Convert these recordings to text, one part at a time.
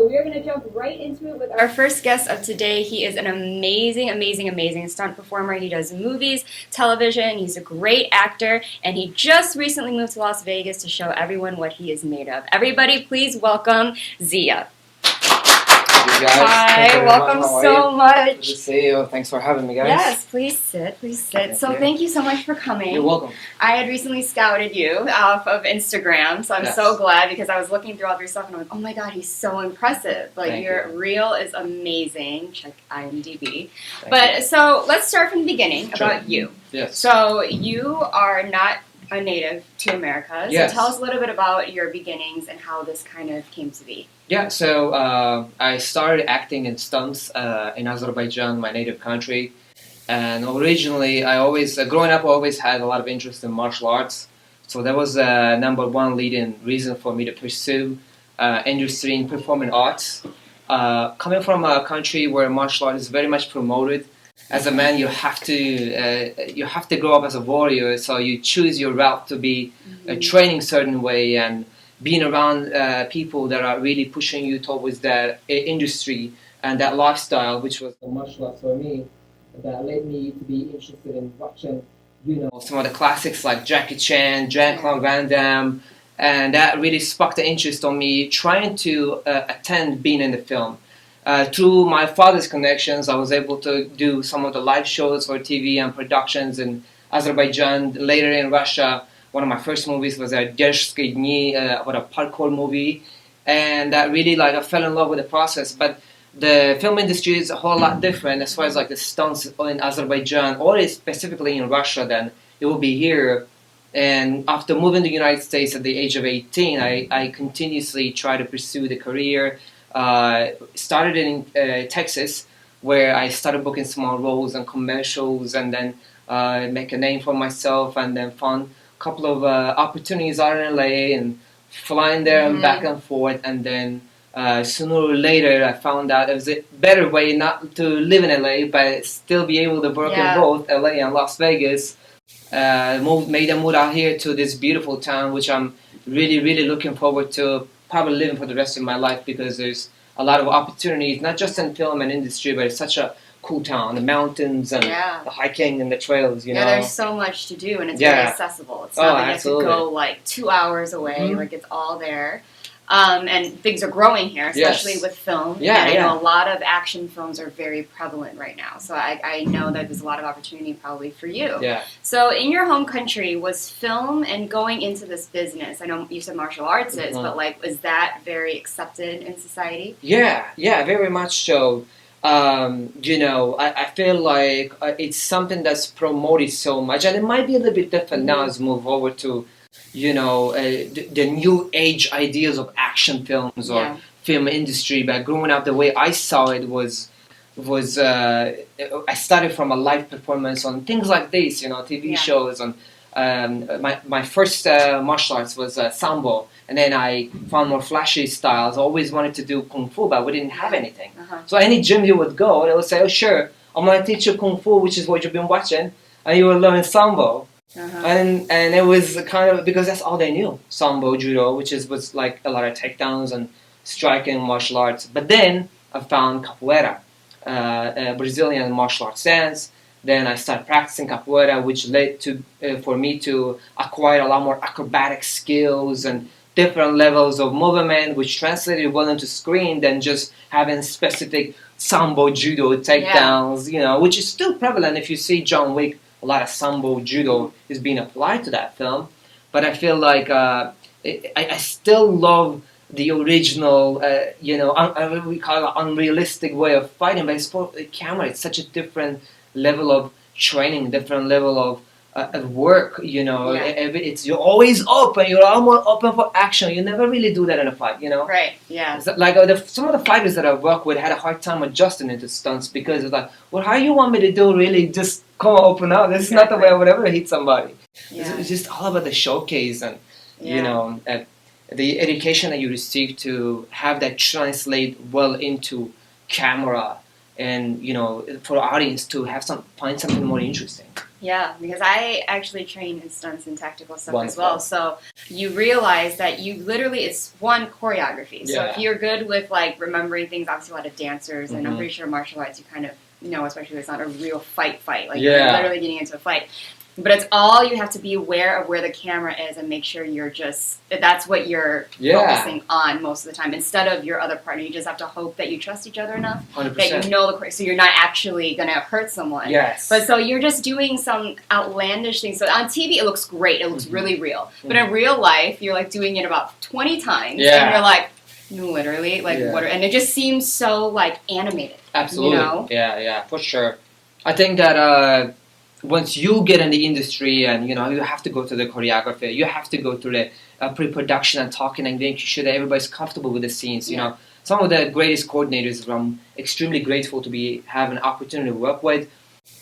So we're going to jump right into it with our first guest of today. He is an amazing, amazing, amazing stunt performer. He does movies, television, he's a great actor, and he just recently moved to Las Vegas to show everyone what he is made of. Everybody, please welcome Ziya. You guys. Hi, welcome so much. Good to see you. Thanks for having me, guys. Yes, please sit, please sit. Thank you so much for coming. You're welcome. I had recently scouted you off of Instagram, so I'm so glad because I was looking through all of your stuff and I'm like, oh my god, he's so impressive. Like, your reel is amazing. Check IMDb. So let's start from the beginning about you. Yes. So you are not a native to America. So tell us a little bit about your beginnings and how this kind of came to be. Yeah, so I started acting in stunts in Azerbaijan, my native country. And originally, growing up, I always had a lot of interest in martial arts. So that was the number one leading reason for me to pursue industry in performing arts. Coming from a country where martial art is very much promoted, as a man, you have to grow up as a warrior. So you choose your route to be training certain way and being around people that are really pushing you towards that industry and that lifestyle, which was the martial arts for me, that led me to be interested in watching, some of the classics like Jackie Chan, Jean-Claude Van Damme, and that really sparked the interest on me trying to attend being in the film. Through my father's connections, I was able to do some of the live shows for TV and productions in Azerbaijan, later in Russia. One of my first movies was a Dershki Dni, about a parkour movie, and that really I fell in love with the process. But the film industry is a whole lot different as far as the stunts in Azerbaijan, or specifically in Russia than it will be here. And after moving to the United States at the age of 18, I continuously try to pursue the career. Started in Texas, where I started booking small roles and commercials, and then make a name for myself, and then found a couple of opportunities out in LA and flying there and back and forth. And then sooner or later, I found out it was a better way not to live in LA, but still be able to work in both LA and Las Vegas. Made a move out here to this beautiful town, which I'm really, really looking forward to probably living for the rest of my life, because there's a lot of opportunities, not just in film and industry, but it's such a cool town. The mountains and the hiking and the trails, Yeah, there's so much to do, and it's very accessible. It's not like you have to go 2 hours away. It's all there. And things are growing here, especially with film. And I know a lot of action films are very prevalent right now. So I know that there's a lot of opportunity probably for you. So in your home country, was film and going into this business, I know you said martial arts is, but is that very accepted in society? Yeah, very much so. I feel like it's something that's promoted so much, and it might be a little bit different now as we move over to the new age ideas of action films or film industry. But growing up, the way I saw it was I started from a live performance on things like this, TV shows. On my first martial arts was sambo, and then I found more flashy styles. I always wanted to do kung fu, but we didn't have anything. So any gym you would go, they would say, "Oh, sure, I'm gonna teach you kung fu, which is what you've been watching, and you will learn sambo." And it was kind of because that's all they knew, sambo, judo, which was like a lot of takedowns and striking martial arts. But then I found capoeira, Brazilian martial arts dance. Then I started practicing capoeira, which led to for me to acquire a lot more acrobatic skills and different levels of movement, which translated well into screen than just having specific sambo, judo takedowns, which is still prevalent. If you see John Wick, a lot of sambo, judo is being applied to that film. But I feel like I still love the original, we call it unrealistic way of fighting. But it's for the camera, it's such a different level of training, different level of work. It's you're always open. You're almost open for action. You never really do that in a fight. Right. Yeah. So, some of the fighters that I work with had a hard time adjusting into stunts because it's like, well, how you want me to do? Really, just come on, open up. This is not the way I would ever hit somebody. It's just all about the showcase and the education that you receive to have that translate well into camera and for the audience to find something more interesting. Yeah, because I actually train in stunts and tactical stuff as well. So you realize that it's one choreography. So if you're good with like remembering things, obviously a lot of dancers, and I'm pretty sure martial arts, you kind of especially if it's not a real fight, like you're literally getting into a fight. But it's all you have to be aware of where the camera is and make sure that's what you're focusing on most of the time. Instead of your other partner, you just have to hope that you trust each other enough 100%. that you know so you're not actually going to hurt someone. Yes. But so you're just doing some outlandish things. So on TV, it looks great. It looks really real. But in real life, you're like doing it about 20 times. And you're like, literally, like, what? And it just seems so like animated. Absolutely. Yeah, for sure. I think that once you get in the industry and you have to go to the choreographer, you have to go through the pre-production and talking and making sure that everybody's comfortable with the scenes. You know, some of the greatest coordinators I'm extremely grateful to have an opportunity to work with.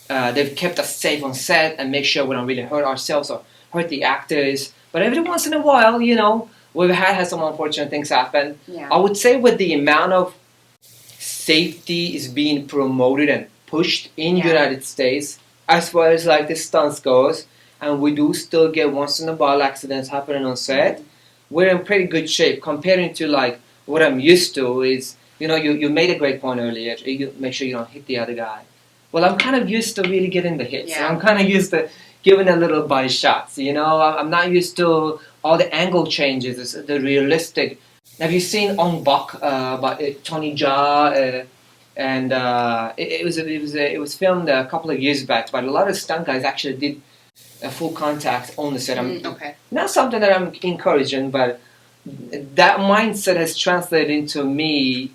They've kept us safe on set and make sure we don't really hurt ourselves or hurt the actors. But every once in a while, we've had some unfortunate things happen. Yeah. I would say with the amount of safety is being promoted and pushed in the United States, as far as like the stunts goes, and we do still get once in a while accidents happening on set, we're in pretty good shape comparing to like what I'm used to is, you made a great point earlier, you make sure you don't hit the other guy. Well, I'm kind of used to really getting the hits. I'm kind of used to giving a little body shots, I'm not used to all the angle changes, the realistic. Have you seen Ong Bak by Tony Jaa? And it was filmed a couple of years back, but a lot of stunt guys actually did a full contact on the set. Not something that I'm encouraging, but that mindset has translated into me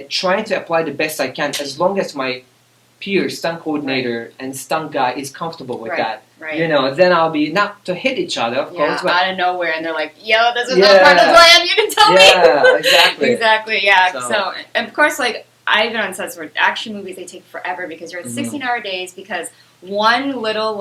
trying to apply the best I can, as long as my peer stunt coordinator and stunt guy is comfortable with that. Then I'll be not to hit each other, of course, but out of nowhere, and they're like, "Yo, this is not part of the plan. You didn't tell me." Yeah, exactly. Exactly. Yeah. So, and of course, like. I've been on sets where action movies, they take forever because you're at 16-hour days because one little,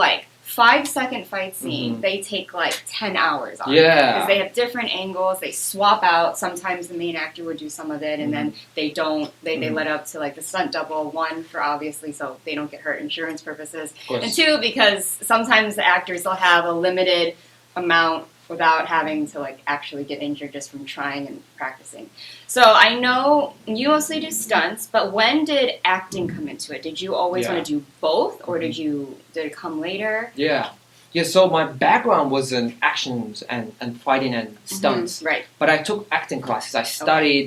5-second fight scene, they take, 10 hours on. Yeah. Because they have different angles, they swap out. Sometimes the main actor would do some of it, and then they don't, they let up to, the stunt double, one, for obviously so they don't get hurt insurance purposes, and two, because sometimes the actors, they'll have a limited amount without having to actually get injured just from trying and practicing. So I know you mostly do stunts, but when did acting come into it? Did you always want to do both, or did it come later? Yeah, so my background was in actions and fighting and stunts. Right. But I took acting classes. I studied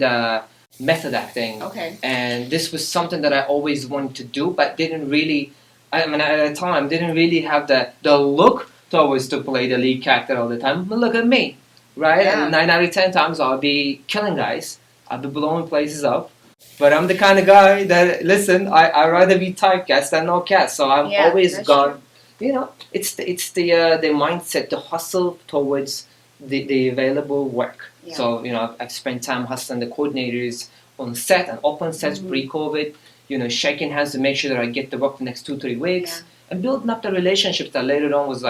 method acting. Okay. And this was something that I always wanted to do, but didn't really, at the time, didn't really have the look always to play the lead character all the time. But look at me, right? Yeah. And 9 out of 10 times I'll be killing guys. I'll be blowing places up. But I'm the kind of guy that, listen, I'd rather be typecast than no cast. So I've always gone, it's the mindset, the hustle towards the available work. Yeah. So, I've spent time hustling the coordinators on set and open sets pre-COVID, shaking hands to make sure that I get the work the next 2-3 weeks. And building up the relationships that later on was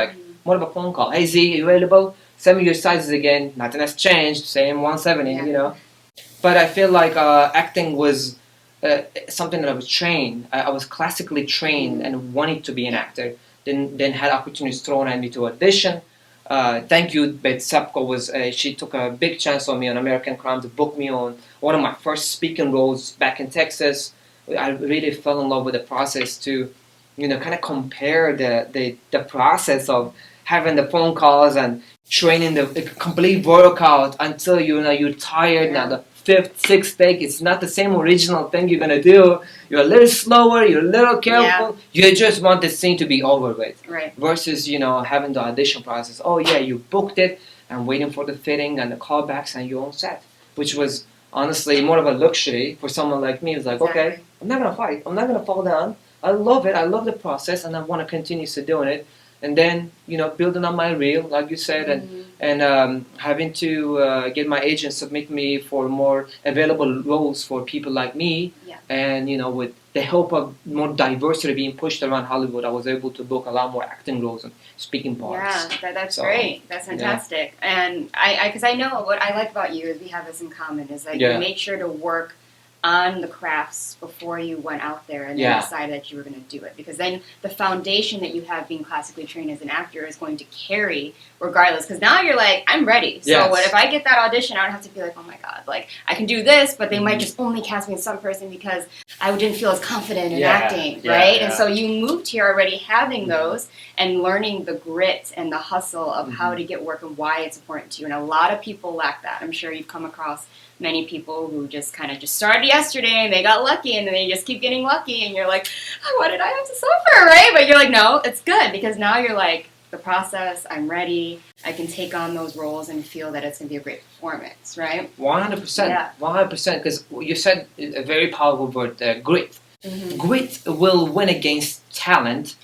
more of a phone call. Hey Z, are you available? Send me your sizes again. Nothing has changed. Same 170, But I feel like acting was something that I was trained. I was classically trained and wanted to be an actor. Then had opportunities thrown at me to audition. Thank you, Beth Sapko she took a big chance on me on American Crime to book me on one of my first speaking roles back in Texas. I really fell in love with the process to kind of compare the process of having the phone calls and training the complete workout until you're tired. Now the 5th, 6th take, it's not the same original thing you're gonna do. You're a little slower, you're a little careful. You just want the scene to be over with. Right. Versus having the audition process. Oh yeah, you booked it and waiting for the fitting and the callbacks and you're on set, which was honestly more of a luxury for someone like me. It's like, okay, I'm not gonna fight. I'm not gonna fall down. I love it. I love the process, and I want to continue to doing it. And then, building on my reel, like you said, and having to get my agent submit me for more available roles for people like me. Yeah. And, with the help of more diversity being pushed around Hollywood, I was able to book a lot more acting roles and speaking parts. Yeah, that's great. That's fantastic. Yeah. And because I know what I like about you is we have this in common, is that you make sure to work on the crafts before you went out there and then decided that you were going to do it? Because then the foundation that you have being classically trained as an actor is going to carry regardless. Because now you're like, I'm ready. So what if I get that audition, I don't have to be like, oh my God, like I can do this, but they might just only cast me as some person because I didn't feel as confident in acting, right? And so you moved here already having those and learning the grit and the hustle of how to get work and why it's important to you. And a lot of people lack that. I'm sure you've come across many people who just kind of just started yesterday and they got lucky and then they just keep getting lucky and you're like, oh, why did I have to suffer, right? But you're like, no, it's good because now you're like, the process, I'm ready, I can take on those roles and feel that it's going to be a great performance, right? 100%, 100%, because you said a very powerful word, grit. Grit will win against talent,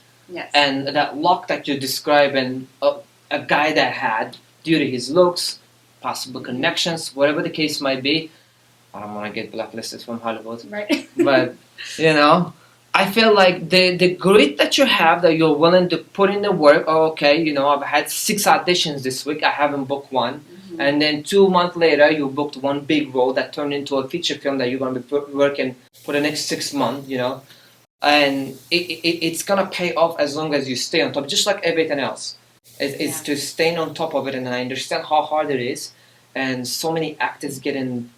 and that luck that you describe and a guy that had, due to his looks, possible connections, whatever the case might be. I don't want to get blacklisted from Hollywood, right? But, you know, I feel like the grit that you have, that you're willing to put in the work, okay, you know, I've had 6 auditions this week, I haven't booked one, and then 2 months later, you booked one big role that turned into a feature film that you're going to be working for the next 6 months, you know, and it's going to pay off as long as you stay on top, just like everything else. It's to stay on top of it, and I understand how hard it is, and so many actors get in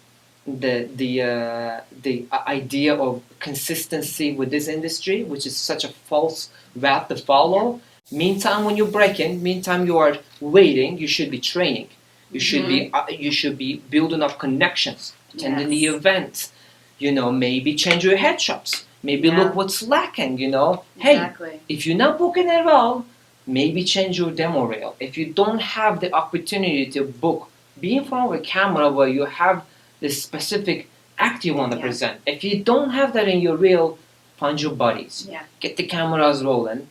the idea of consistency with this industry, which is such a false path to follow. Meantime, when you're breaking, meantime you are waiting, you should be training. You should be building up connections, attending the events. You know, maybe change your headshots. Maybe look what's lacking. You know, hey, if you're not booking at all, maybe change your demo reel. If you don't have the opportunity to book, be in front of a camera where you have this specific act you want to present. If you don't have that in your reel, find your buddies. Get the cameras rolling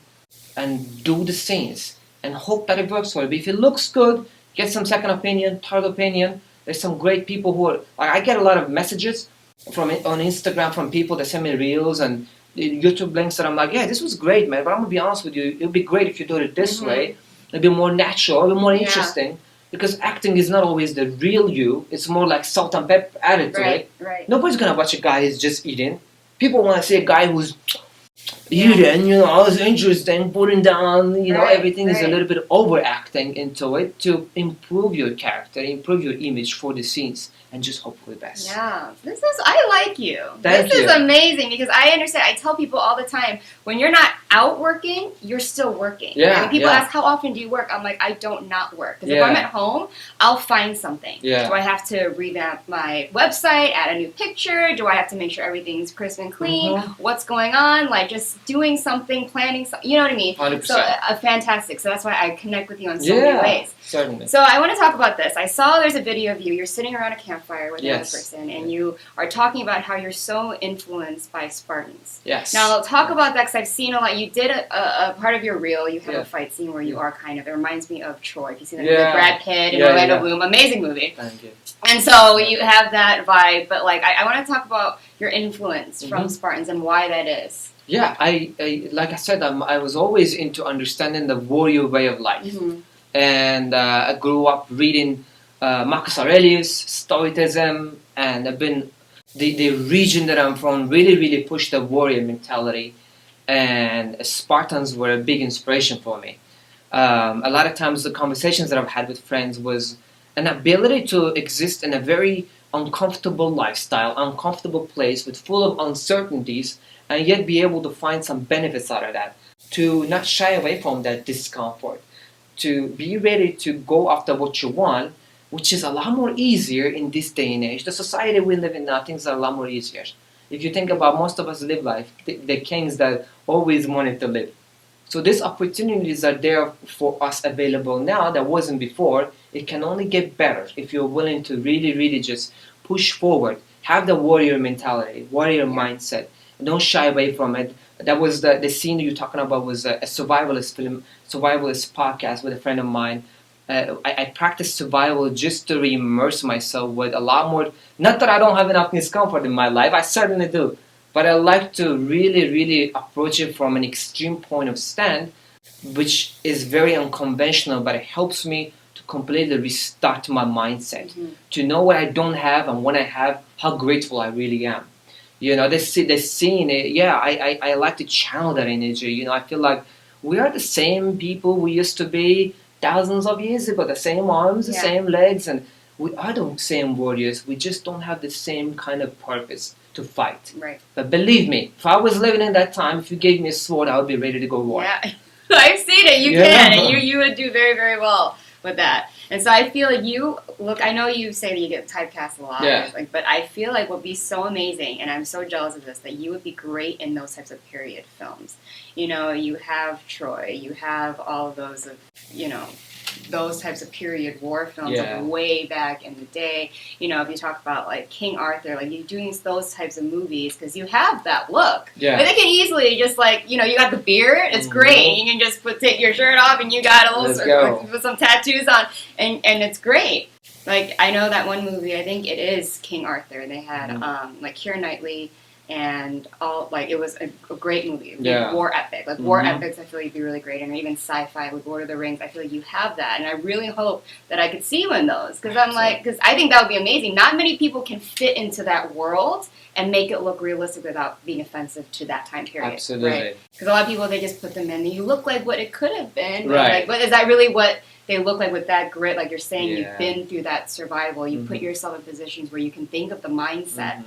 and do the scenes and hope that it works for you. But if it looks good, get some second opinion, third opinion. There's some great people who are, like, I get a lot of messages on Instagram from people that send me reels and YouTube links that I'm like, yeah, this was great, man, but I'm going to be honest with you, it would be great if you do it this way. It'd be more natural, it'd be more interesting. Because acting is not always the real you. It's more like salt and pepper added to it. Nobody's going to watch a guy who's just eating. People want to see a guy who's eating, you know, is interesting, putting down, you know, everything is a little bit overacting into it to improve your character, improve your image for the scenes, and just hope for the best. Yeah, I like you. This is amazing because I understand. I tell people all the time, when you're not out working, you're still working. And people ask, how often do you work? I'm like, I don't not work. Because if I'm at home, I'll find something. Do I have to revamp my website, add a new picture? Do I have to make sure everything's crisp and clean? What's going on? Like, just doing something, planning something. You know what I mean? 100%. So, fantastic. So that's why I connect with you on so many ways. Certainly. So I want to talk about this. I saw there's a video of you. You're sitting around a campfire with another person, and you are talking about how you're so influenced by Spartans. Now, I'll talk about that because I've seen a lot. You did a part of your reel. You have a fight scene where you are kind of, it reminds me of Troy. If you've seen that movie, Brad Pitt and Orlando Bloom. Amazing movie. Thank you. And so you have that vibe, but like I want to talk about your influence from Spartans and why that is. Yeah, I like I said, I was always into understanding the warrior way of life. And I grew up reading Marcus Aurelius, Stoicism, and I've been, the region that I'm from really pushed the warrior mentality, and Spartans were a big inspiration for me. A lot of times the conversations that I've had with friends was an ability to exist in a very uncomfortable lifestyle, uncomfortable place with full of uncertainties, and yet be able to find some benefits out of that, to not shy away from that discomfort, to be ready to go after what you want, which is a lot more easier in this day and age. The society we live in now, things are a lot more easier. If you think about, most of us live life, the kings that always wanted to live. So these opportunities are there for us available now that wasn't before. It can only get better if you're willing to really just push forward, have the warrior mentality, warrior mindset, and don't shy away from it. That was the scene you're talking about was a survivalist film, survivalist podcast with a friend of mine. I practice survival just to re-immerse myself with a lot more, not that I don't have enough discomfort in my life, I certainly do, but I like to really approach it from an extreme point of stand, which is very unconventional, but it helps me to completely restart my mindset, to know what I don't have and when I have, how grateful I really am. They're seeing it. Yeah, I like to channel that energy. I feel like we are the same people we used to be thousands of years ago. The same arms, the same legs, and we are the same warriors. We just don't have the same kind of purpose to fight. Right. But believe me, if I was living in that time, if you gave me a sword, I would be ready to go war. Yeah, I've seen it. You can, and you would do very, very well with that. And so I feel like I know you say that you get typecast a lot, but I feel like what would be so amazing, and I'm so jealous of this, that you would be great in those types of period films. You have Troy, you have all of those those types of period war films like way back in the day. If you talk about like King Arthur, like you're doing those types of movies because you have that look. Yeah. But they can easily just you got the beard, it's great. You can just take your shirt off and you got a little put some tattoos on and it's great. Like I know that one movie, I think it is King Arthur. They had like Keira Knightley and all it was a great movie. War epic. Like war epics I feel like would be really great, and even sci-fi with Lord of the Rings, I feel like you have that, and I really hope that I could see you in those because I think that would be amazing. Not many people can fit into that world and make it look realistic without being offensive to that time period. Absolutely. Right? Because a lot of people, they just put them in and you look like what it could have been. Right. But is that really what they look like with that grit? Like you're saying, you've been through that survival. You put yourself in positions where you can think of the mindset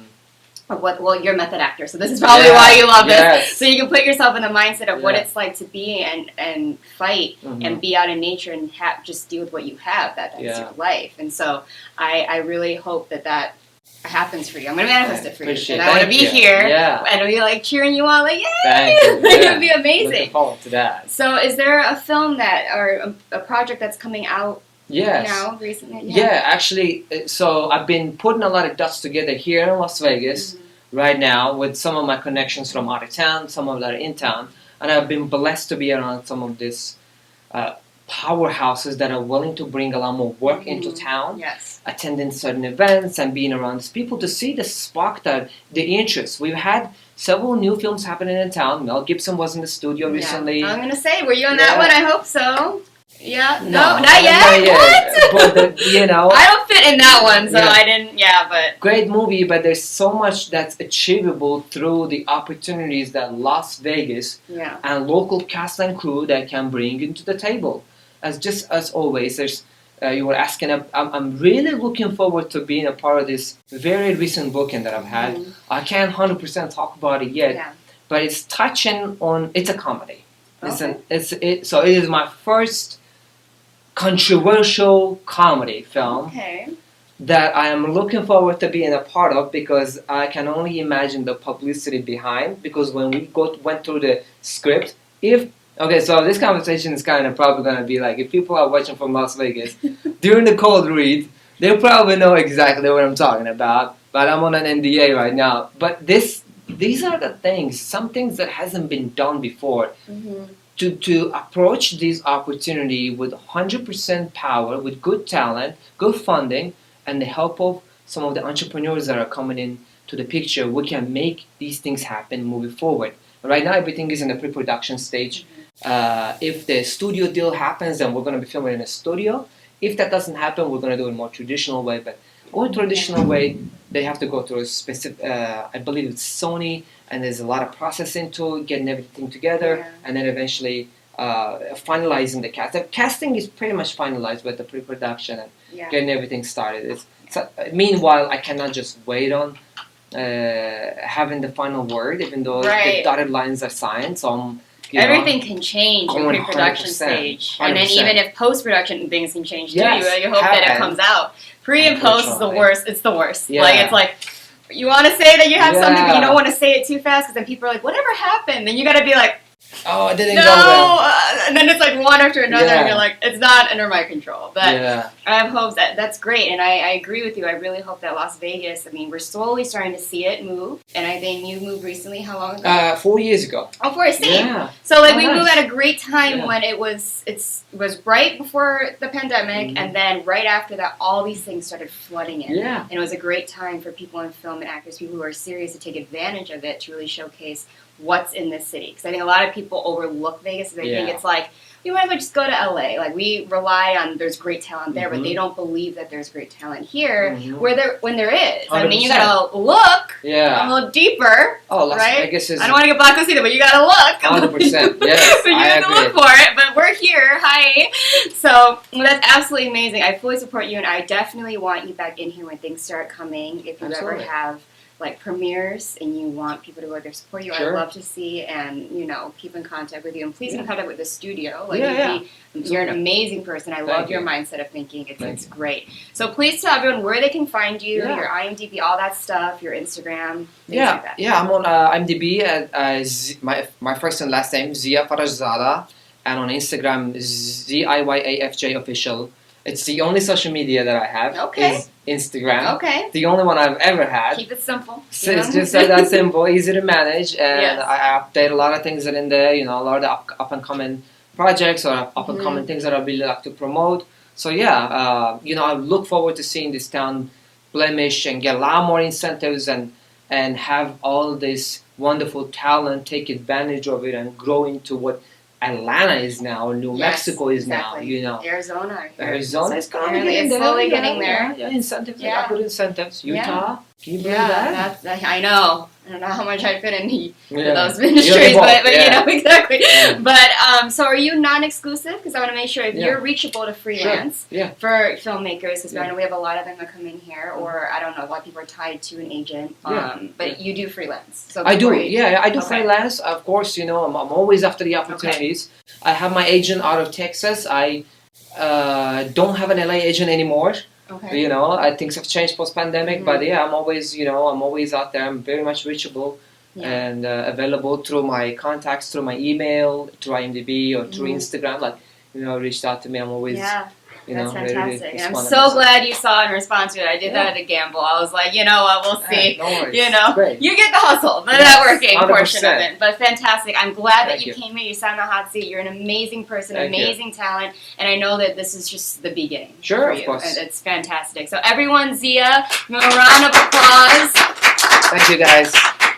of you're a method actor, so this is probably why you love this. So you can put yourself in the mindset of what it's like to be and fight and be out in nature and just deal with what you have. That's your life. And so I really hope that happens for you. I'm going to manifest it for you. And I want to be here. Yeah. And I'll be cheering you on, yay! It would be amazing. Looking forward to that. So is there a film or a project that's coming out now, recently? Yeah, actually, so I've been putting a lot of dots together here in Las Vegas right now with some of my connections from out of town, some of that are in town, and I've been blessed to be around some of these powerhouses that are willing to bring a lot more work into town, attending certain events and being around these people to see the spark, the interest. We've had several new films happening in town. Mel Gibson was in the studio recently. I'm going to say, were you on that one? I hope so. Yeah, no, not yet. What? But I don't fit in that one, so I didn't. Yeah, but great movie. But there's so much that's achievable through the opportunities that Las Vegas and local cast and crew that can bring into the table. As always, there's you were asking. I'm really looking forward to being a part of this very recent booking that I've had. I can't 100% talk about it yet, but it's touching on. It's a comedy. So it is my first controversial comedy film that I am looking forward to being a part of because I can only imagine the publicity behind. Because when we went through the script, so this conversation is kind of probably going to be like, if people are watching from Las Vegas during the cold read, they'll probably know exactly what I'm talking about. But I'm on an NDA right now. But these are the things, some things that hasn't been done before. To approach this opportunity with 100% power, with good talent, good funding, and the help of some of the entrepreneurs that are coming in to the picture, we can make these things happen moving forward. Right now, everything is in the pre-production stage. If the studio deal happens, then we're going to be filming in a studio. If that doesn't happen, we're going to do it in a more traditional way. But more traditional way, they have to go through a specific, I believe it's Sony, and there's a lot of processing to it, getting everything together, and then eventually finalizing the cast. The casting is pretty much finalized with the pre-production and getting everything started. Meanwhile, I cannot just wait on having the final word, even though the dotted lines are signed. So everything can change in pre-production stage. 100%. And then even if post-production, things can change too. You hope that it comes out. Pre and post is the worst. It's the worst. It's like, you want to say that you have something, but you don't want to say it too fast because then people are like, whatever happened? Then you got to be like, oh, it didn't go well. And then it's like one after another, and you're like, it's not under my control. But I have hopes that's great, and I agree with you. I really hope that Las Vegas, we're slowly starting to see it move, and I think you moved recently. How long ago? 4 years ago. Oh, 4 years. Same. So we moved at a great time when it was right before the pandemic, and then right after that, all these things started flooding in. And it was a great time for people in film and actors, people who are serious, to take advantage of it to really showcase what's in this city. Because I think a lot of people overlook Vegas. They think it's like you might as well just go to LA. Like, we rely on there's great talent there, but they don't believe that there's great talent here, when there is. 100%. I mean, you gotta look a little deeper. Oh, right? I guess I don't want to get blacklisted, but you gotta look. 100%. Yes, so you have to look for it, but we're here. Hi. So that's absolutely amazing. I fully support you, and I definitely want you back in here when things start coming. If you ever have like premieres and you want people to go there support you, I'd love to see and keep in contact with you, and please keep in contact with the studio. Like you're an amazing person. I love your mindset of thinking. It's great. So please tell everyone where they can find you, your IMDb, all that stuff, your Instagram. Like that. I'm on IMDb at my first and last name, Ziya Farajzada, and on Instagram, ZIYAFJ official. It's the only social media that I have is Instagram. Okay. The only one I've ever had. Keep it simple. So it's just that simple, easy to manage, and I update a lot of things that are in there, a lot of up and coming projects or up and coming things that I really like to promote. So I look forward to seeing this town blemish and get a lot more incentives and have all this wonderful talent, take advantage of it and grow into what Atlanta is now, New Mexico is now, Arizona is coming. It's slowly getting there. Yeah, incentives. Yeah, good incentives. Utah. Can you believe that? I know. I don't know how much I fit in those ministries, but exactly. Yeah. But so are you non-exclusive? Because I want to make sure if you're reachable to freelance for filmmakers, because I know we have a lot of them that come in here, or I don't know, a lot of people are tied to an agent. But you do freelance. So I do. I do freelance. Of course, I'm always after the opportunities. I have my agent out of Texas. I don't have an LA agent anymore. Okay. Things have changed post-pandemic, but I'm always, I'm always out there. I'm very much reachable and available through my contacts, through my email, through IMDb, or through Instagram. Like, reached out to me. I'm always, that's fantastic. And I'm so glad you saw and responded to it. I did that at a gamble. I was like, what, we'll see. No worries. You get the hustle, the networking portion of it. But fantastic. I'm glad that you came here. You sat in the hot seat. You're an amazing person, amazing talent, and I know that this is just the beginning. Sure, for of you. course. And it's fantastic. So everyone, Ziya, a round of applause. Thank you, guys.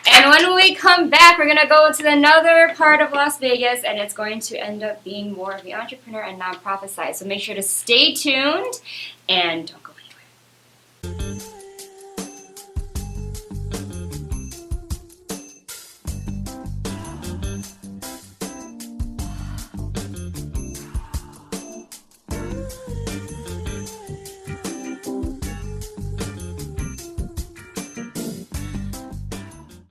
And when we come back, we're going to go into another part of Las Vegas, and it's going to end up being more of the entrepreneur and nonprofit side. So make sure to stay tuned and don't